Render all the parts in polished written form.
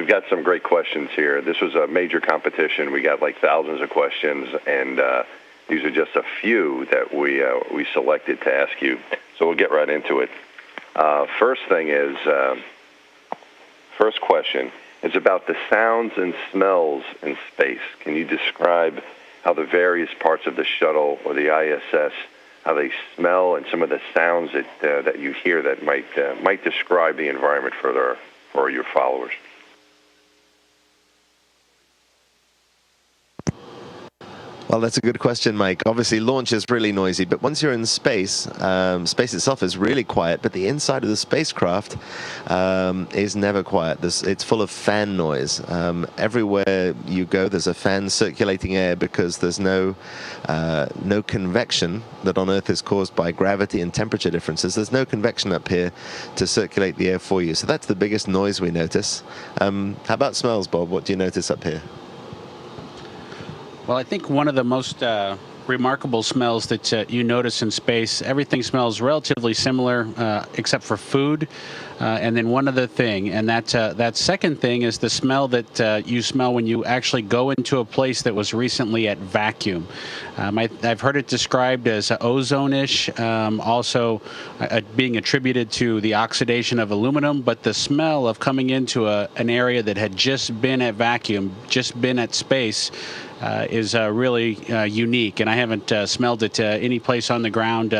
got some great questions here. This was a major competition. We got like thousands of questions, and these are just a few that we selected to ask you. So we'll get right into it. First question is about the sounds and smells in space. Can you describe how the various parts of the shuttle or the ISS, how they smell, and some of the sounds that you hear that might describe the environment for your followers? Well, that's a good question, Mike. Obviously, launch is really noisy, but once you're in space, space itself is really quiet, but the inside of the spacecraft is never quiet. It's full of fan noise. Everywhere you go, there's a fan circulating air because there's no convection that on Earth is caused by gravity and temperature differences. There's no convection up here to circulate the air for you. So that's the biggest noise we notice. How about smells, Bob? What do you notice up here? Well, I think one of the most remarkable smells that you notice in space, everything smells relatively similar except for food. And then one other thing, and that second thing is the smell that you smell when you actually go into a place that was recently at vacuum. I've heard it described as ozone-ish, also being attributed to the oxidation of aluminum, but the smell of coming into an area that had just been at vacuum, just been at space, is really unique, and I haven't smelled it any place on the ground,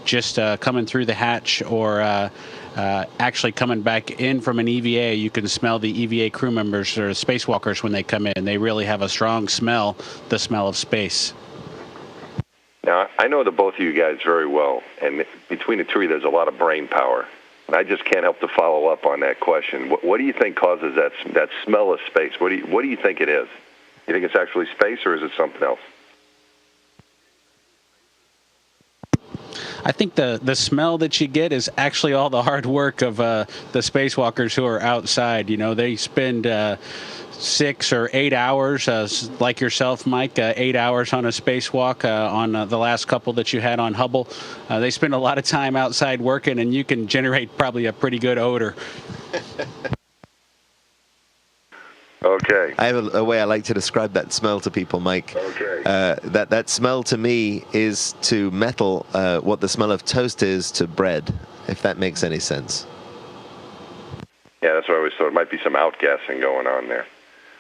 just coming through the hatch or actually coming back in from an EVA. You can smell the EVA crew members or spacewalkers when they come in. They really have a strong smell, the smell of space. Now, I know the both of you guys very well, and between the two of you, there's a lot of brain power. And I just can't help to follow up on that question. What do you think causes that smell of space? What do you think it is? You think it's actually space, or is it something else? I think the smell that you get is actually all the hard work of the spacewalkers who are outside. You know, they spend 6 or 8 hours, like yourself, Mike, 8 hours on a spacewalk on the last couple that you had on Hubble. They spend a lot of time outside working, and you can generate probably a pretty good odor. Okay. I have a way I like to describe that smell to people, Mike. Okay. That smell to me is to metal what the smell of toast is to bread, if that makes any sense. Yeah, that's what I always thought. It might be some outgassing going on there.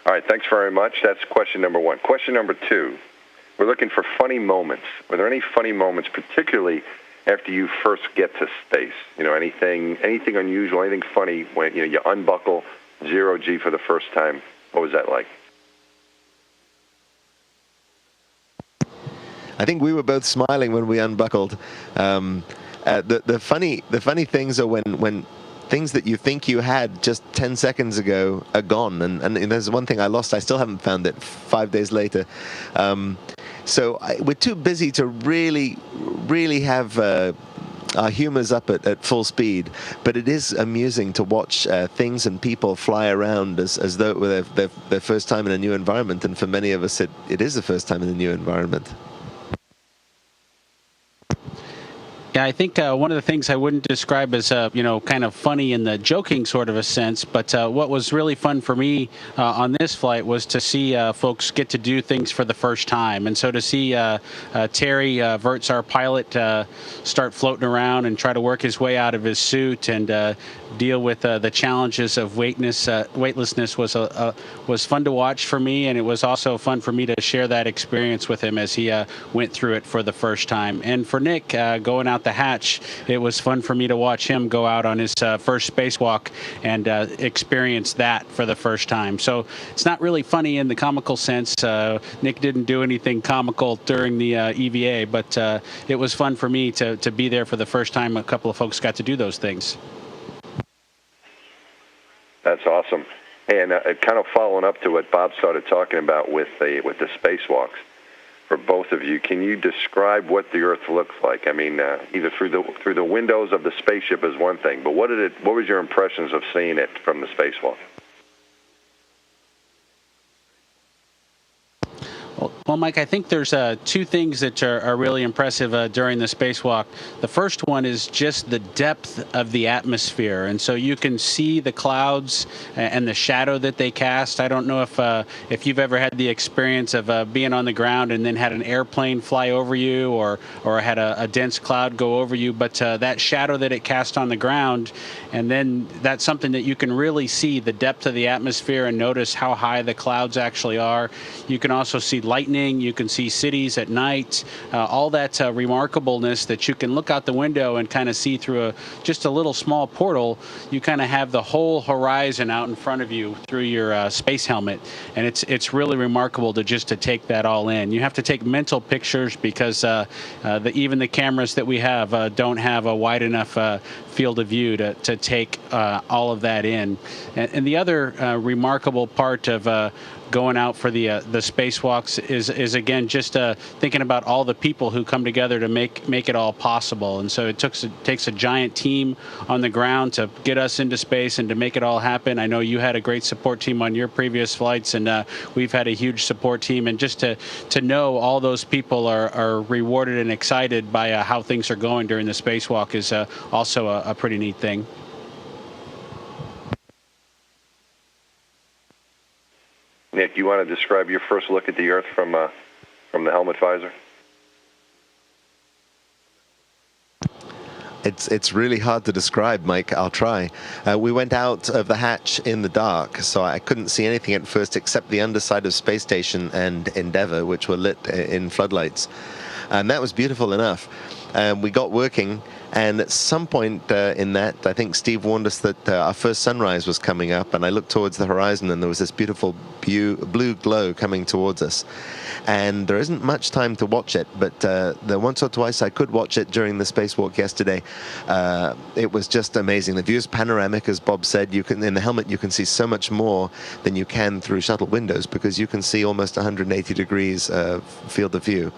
All right, thanks very much. That's question number one. Question number two, we're looking for funny moments. Were there any funny moments, particularly after you first get to space? You know, anything unusual, anything funny when you unbuckle 0G for the first time? What was that like? I think we were both smiling when we unbuckled. The funny things are when things that you think you had just 10 seconds ago are gone. And there's one thing I lost. I still haven't found it 5 days later. So we're too busy to really have our humor's up at full speed, but it is amusing to watch things and people fly around as though it were their first time in a new environment, and for many of us it is the first time in a new environment. Yeah, I think one of the things I wouldn't describe as, kind of funny in the joking sort of a sense, but what was really fun for me on this flight was to see folks get to do things for the first time. And so to see Terry Virts, our pilot, start floating around and try to work his way out of his suit and deal with the challenges of weightlessness was fun to watch for me, and it was also fun for me to share that experience with him as he went through it for the first time. And for Nick, going out the hatch, it was fun for me to watch him go out on his first spacewalk and experience that for the first time. So it's not really funny in the comical sense. Nick didn't do anything comical during the EVA, but it was fun for me to be there for the first time. A couple of folks got to do those things. That's awesome. And kind of following up to what Bob started talking about with the spacewalks, for both of you, can you describe what the Earth looks like? I mean, either through the windows of the spaceship is one thing, but what was your impressions of seeing it from the spacewalk? Well, Well, Mike, I think there's two things that are really impressive during the spacewalk. The first one is just the depth of the atmosphere, and so you can see the clouds and the shadow that they cast. I don't know if you've ever had the experience of being on the ground and then had an airplane fly over you, or had a dense cloud go over you, but that shadow that it cast on the ground, and then that's something that you can really see the depth of the atmosphere and notice how high the clouds actually are. You can also see lightning. You can see cities at night. All that remarkableness that you can look out the window and kind of see through just a little small portal. You kind of have the whole horizon out in front of you through your space helmet, and it's really remarkable to take that all in. You have to take mental pictures because even the cameras that we have don't have a wide enough field of view to take all of that in. And the other remarkable part of going out for the spacewalks is again just thinking about all the people who come together to make it all possible. And so it takes a giant team on the ground to get us into space and to make it all happen. I know you had a great support team on your previous flights, and we've had a huge support team. And just to know all those people are rewarded and excited by how things are going during the spacewalk is also a pretty neat thing. Nick, you want to describe your first look at the Earth from the helmet visor? It's really hard to describe, Mike. I'll try. We went out of the hatch in the dark, so I couldn't see anything at first except the underside of Space Station and Endeavour, which were lit in floodlights. And that was beautiful enough. We got working, and at some point in that, I think Steve warned us that our first sunrise was coming up, and I looked towards the horizon, and there was this beautiful blue glow coming towards us. And there isn't much time to watch it, but the once or twice I could watch it during the spacewalk yesterday, it was just amazing. The view is panoramic, as Bob said. In the helmet, you can see so much more than you can through shuttle windows because you can see almost 180 degrees field of view.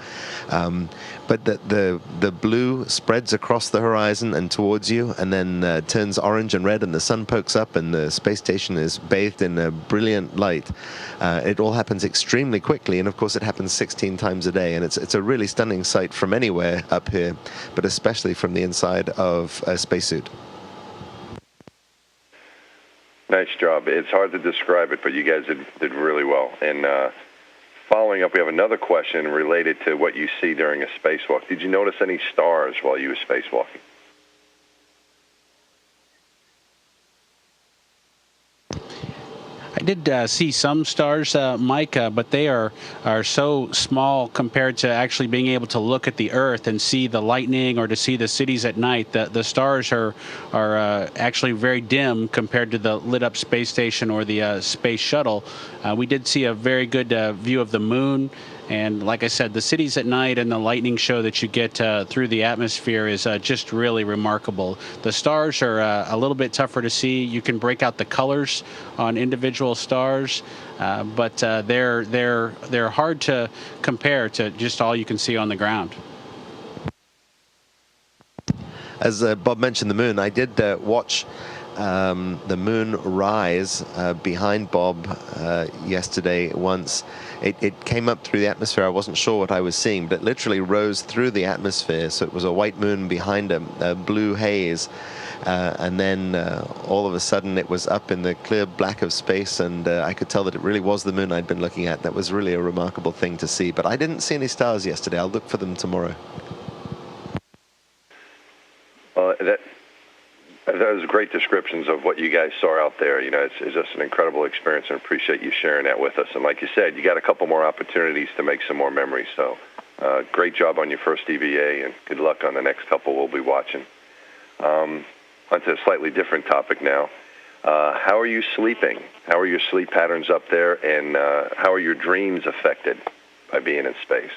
But the blue spreads across the horizon and towards you, and then turns orange and red, and the sun pokes up, and the space station is bathed in a brilliant light. It all happens extremely quickly, and of course it happens 16 times a day, and it's a really stunning sight from anywhere up here, but especially from the inside of a spacesuit. Nice job. It's hard to describe it, but you guys did really well. And following up, we have another question related to what you see during a spacewalk. Did you notice any stars while you were spacewalking? I did see some stars, Mike, but they are so small compared to actually being able to look at the Earth and see the lightning or to see the cities at night. The stars are actually very dim compared to the lit up space station or the space shuttle. We did see a very good view of the moon. And like I said, the cities at night and the lightning show that you get through the atmosphere is just really remarkable. The stars are a little bit tougher to see. You can break out the colors on individual stars, but they're hard to compare to just all you can see on the ground. As Bob mentioned the moon, I did watch the moon rise behind Bob yesterday once. It came up through the atmosphere. I wasn't sure what I was seeing, but it literally rose through the atmosphere. So it was a white moon behind a blue haze. And then all of a sudden it was up in the clear black of space, and I could tell that it really was the moon I'd been looking at. That was really a remarkable thing to see. But I didn't see any stars yesterday. I'll look for them tomorrow. Those great descriptions of what you guys saw out there. You know, it's just an incredible experience, and appreciate you sharing that with us. And like you said, you got a couple more opportunities to make some more memories. So great job on your first EVA, and good luck on the next couple we'll be watching. Onto a slightly different topic now. How are you sleeping? How are your sleep patterns up there, and how are your dreams affected by being in space?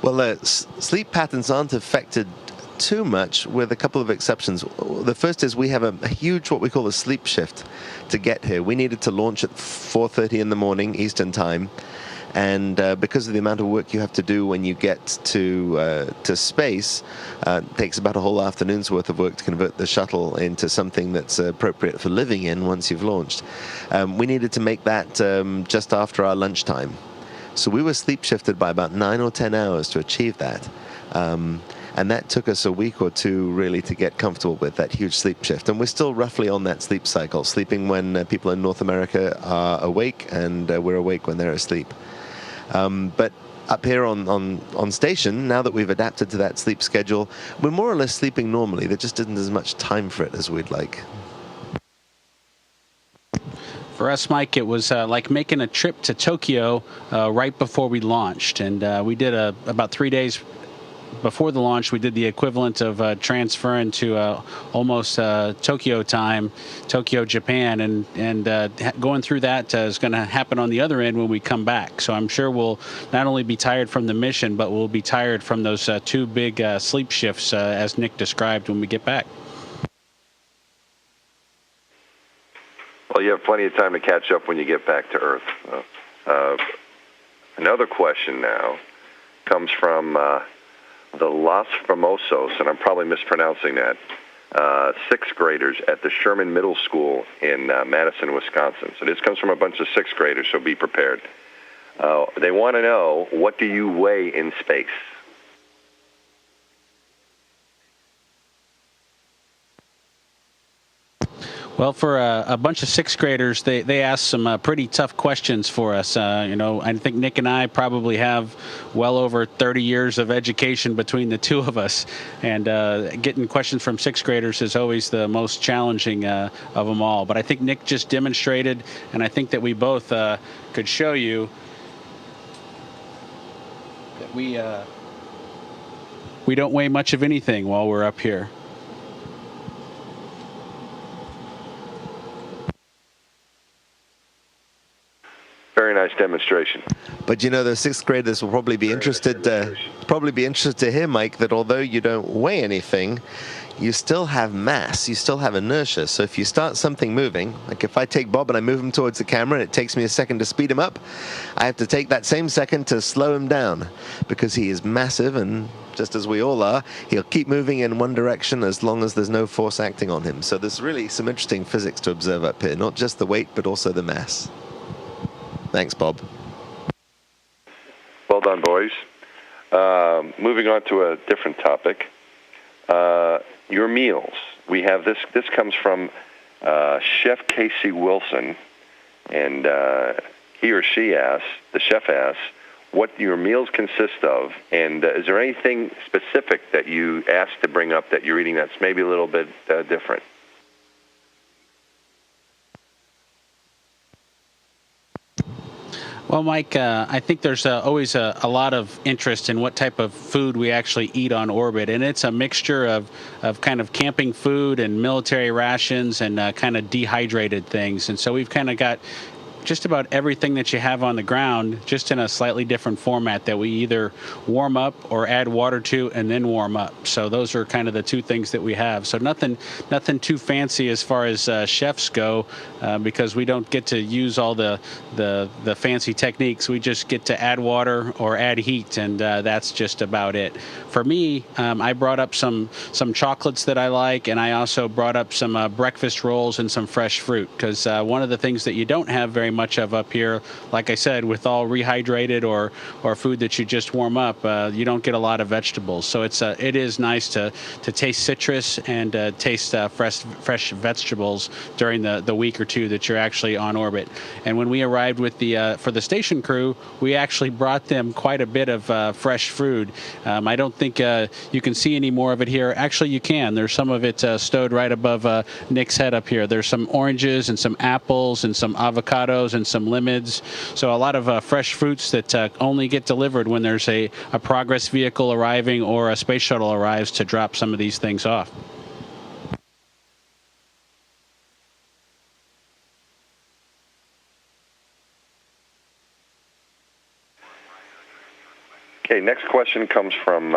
Well, sleep patterns aren't affected too much, with a couple of exceptions. The first is we have a huge, what we call a sleep shift to get here. We needed to launch at 4:30 in the morning Eastern time, And because of the amount of work you have to do when you get to space, it takes about a whole afternoon's worth of work to convert the shuttle into something that's appropriate for living in once you've launched. We needed to make that just after our lunchtime. So we were sleep shifted by about 9 or 10 hours to achieve that. And that took us a week or two really to get comfortable with that huge sleep shift. And we're still roughly on that sleep cycle, sleeping when people in North America are awake, and we're awake when they're asleep. But up here on station, now that we've adapted to that sleep schedule, we're more or less sleeping normally. There just isn't as much time for it as we'd like. For us, Mike, it was like making a trip to Tokyo right before we launched. And we did about 3 days before the launch. We did the equivalent of transferring to almost Tokyo time, Tokyo, Japan. And going through that is going to happen on the other end when we come back. So I'm sure we'll not only be tired from the mission, but we'll be tired from those two big sleep shifts, as Nick described, when we get back. Well, you have plenty of time to catch up when you get back to Earth. Another question now comes from the Los Famosos, and I'm probably mispronouncing that, sixth graders at the Sherman Middle School in Madison, Wisconsin. So this comes from a bunch of sixth graders, so be prepared. They want to know, what do you weigh in space? Well, for a bunch of sixth graders, they asked some pretty tough questions for us. I think Nick and I probably have well over 30 years of education between the two of us. And getting questions from sixth graders is always the most challenging of them all. But I think Nick just demonstrated, and I think that we both could show you that we don't weigh much of anything while we're up here. Very nice demonstration. But the sixth graders will probably be interested to hear, Mike, that although you don't weigh anything, you still have mass, you still have inertia. So if you start something moving, like if I take Bob and I move him towards the camera and it takes me a second to speed him up, I have to take that same second to slow him down, because he is massive, and just as we all are, he'll keep moving in one direction as long as there's no force acting on him. So there's really some interesting physics to observe up here, not just the weight, but also the mass. Thanks, Bob. Well done, boys. Moving on to a different topic. Your meals. We have this. This comes from Chef Casey Wilson, and he or she asks, the chef asks, what your meals consist of, and is there anything specific that you asked to bring up that you're eating that's maybe a little bit different? Well, Mike, I think there's always a lot of interest in what type of food we actually eat on orbit, and it's a mixture of kind of camping food and military rations and kind of dehydrated things. And so we've kind of got just about everything that you have on the ground, just in a slightly different format that we either warm up or add water to and then warm up. So those are kind of the two things that we have. So nothing too fancy as far as chefs go, because we don't get to use all the fancy techniques. We just get to add water or add heat, and that's just about it. For me, I brought up some chocolates that I like, and I also brought up some breakfast rolls and some fresh fruit, because one of the things that you don't have very much of up here, like I said, with all rehydrated or food that you just warm up, you don't get a lot of vegetables. So it is nice to taste citrus and taste fresh vegetables during the week or two that you're actually on orbit. And when we arrived with for the station crew, we actually brought them quite a bit of fresh food. I don't think you can see any more of it here. Actually, you can. There's some of it stowed right above Nick's head up here. There's some oranges and some apples and some avocados and some lemons. So a lot of fresh fruits that only get delivered when there's a Progress vehicle arriving or a space shuttle arrives to drop some of these things off. Okay, next question comes from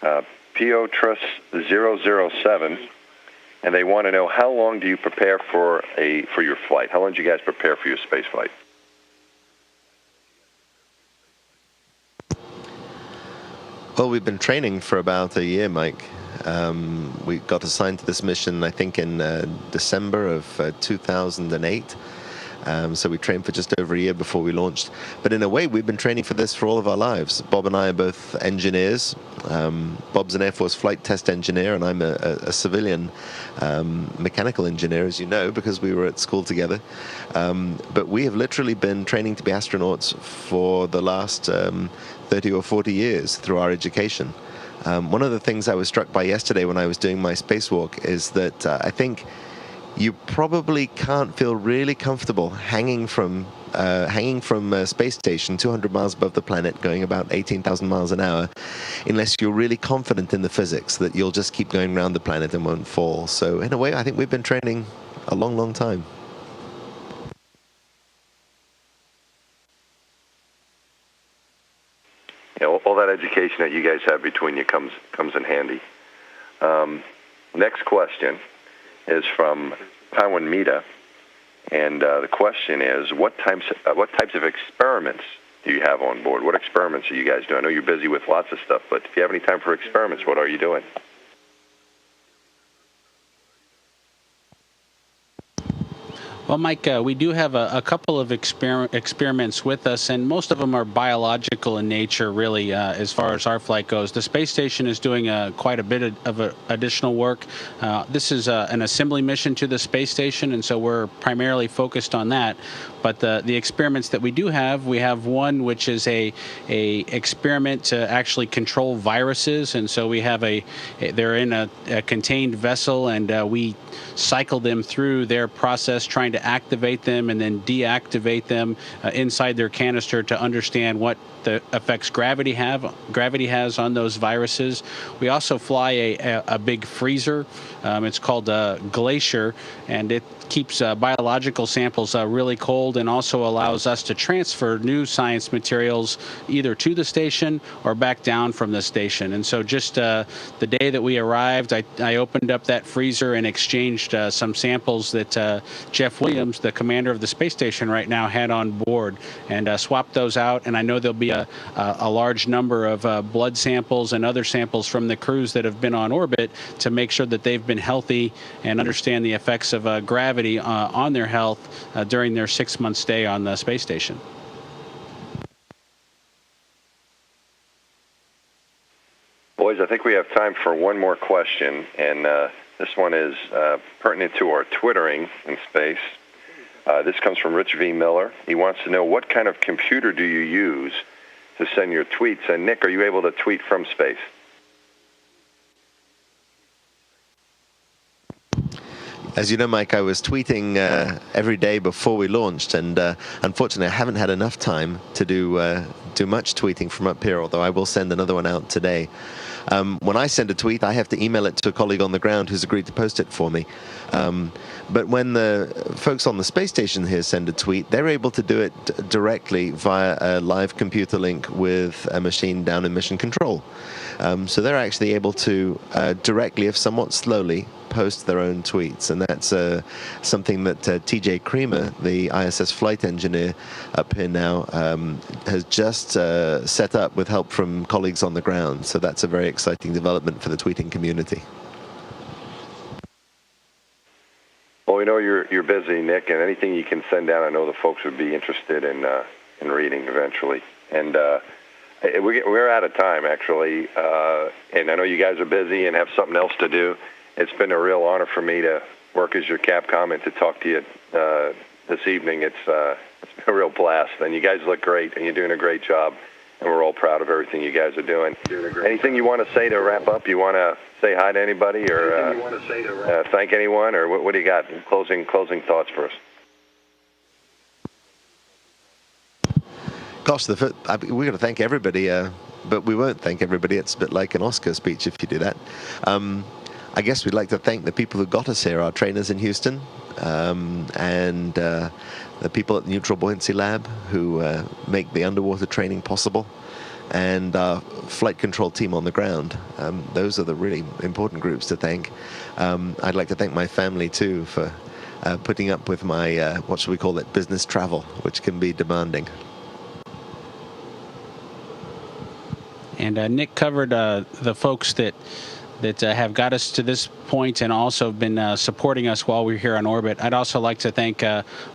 Piotrus007, and they want to know, how long do you prepare for your flight? How long do you guys prepare for your space flight? Well, we've been training for about a year, Mike. We got assigned to this mission, I think, in December of 2008. So we trained for just over a year before we launched. But in a way, we've been training for this for all of our lives. Bob and I are both engineers. Bob's an Air Force flight test engineer, and I'm a civilian mechanical engineer, as you know, because we were at school together. But we have literally been training to be astronauts for the last 30 or 40 years through our education. One of the things I was struck by yesterday when I was doing my spacewalk is that I think you probably can't feel really comfortable hanging from a space station 200 miles above the planet, going about 18,000 miles an hour, unless you're really confident in the physics that you'll just keep going around the planet and won't fall. So in a way, I think we've been training a long, long time. Yeah, all that education that you guys have between you comes in handy. Next question is from Taiwan Mita, and the question is, what types of experiments do you have on board? What experiments are you guys doing? I know you're busy with lots of stuff, but if you have any time for experiments, what are you doing? Well, Mike, we do have a couple of experiments with us, and most of them are biological in nature, really, as far as our flight goes. The space station is doing quite a bit of additional work. This is an assembly mission to the space station, and so we're primarily focused on that. But the experiments that we have one which is a experiment to actually control viruses, and so we have they're in a contained vessel, and we cycle them through their process, trying to activate them and then deactivate them inside their canister to understand what the effects gravity has on those viruses. We also fly a big freezer. It's called a Glacier, and it keeps biological samples really cold and also allows us to transfer new science materials either to the station or back down from the station. And so just the day that we arrived, I opened up that freezer and exchanged some samples that Jeff Williams, the commander of the space station right now, had on board, and swapped those out. And I know there'll be a large number of blood samples and other samples from the crews that have been on orbit to make sure that they've been healthy and understand the effects of gravity on their health during their 6-month stay on the space station. Boys, I think we have time for one more question, and this one is pertinent to our twittering in space. This comes from Rich V. Miller. He wants to know, what kind of computer do you use to send your tweets? And Nick, are you able to tweet from space? As you know, Mike, I was tweeting every day before we launched, and unfortunately, I haven't had enough time to do much tweeting from up here, although I will send another one out today. When I send a tweet, I have to email it to a colleague on the ground who's agreed to post it for me. But when the folks on the space station here send a tweet, they're able to do it directly via a live computer link with a machine down in mission control. So they're actually able to directly, if somewhat slowly, post their own tweets. And that's something that TJ Creamer, the ISS flight engineer up here now, has just set up with help from colleagues on the ground. So that's a very exciting development for the tweeting community. Well, we know you're busy, Nick, and anything you can send down, I know the folks would be interested in reading eventually. And we're out of time, actually, and I know you guys are busy and have something else to do. It's been a real honor for me to work as your Capcom and to talk to you this evening. It's been a real blast, and you guys look great, and you're doing a great job, and we're all proud of everything you guys are doing. Anything you want to say to wrap up? You want to say hi to anybody, or thank anyone, or what do you got? Closing thoughts for us. Gosh, we're going to thank everybody, but we won't thank everybody. It's a bit like an Oscar speech if you do that. I guess we'd like to thank the people who got us here, our trainers in Houston, and the people at the Neutral Buoyancy Lab who make the underwater training possible, and our flight control team on the ground. Those are the really important groups to thank. I'd like to thank my family, too, for putting up with my, what should we call it, business travel, which can be demanding. And Nick covered the folks that have got us to this point and also been supporting us while we're here on orbit. I'd also like to thank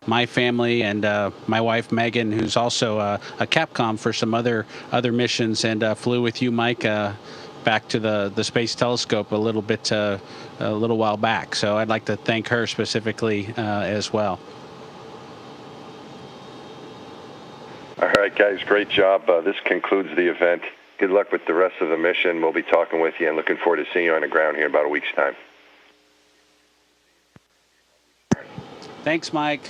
my family and my wife, Megan, who's also a Capcom for some other missions and flew with you, Mike, back to the Space Telescope a little while back. So I'd like to thank her specifically as well. All right, guys, great job. This concludes the event. Good luck with the rest of the mission. We'll be talking with you and looking forward to seeing you on the ground here in about a week's time. Thanks, Mike.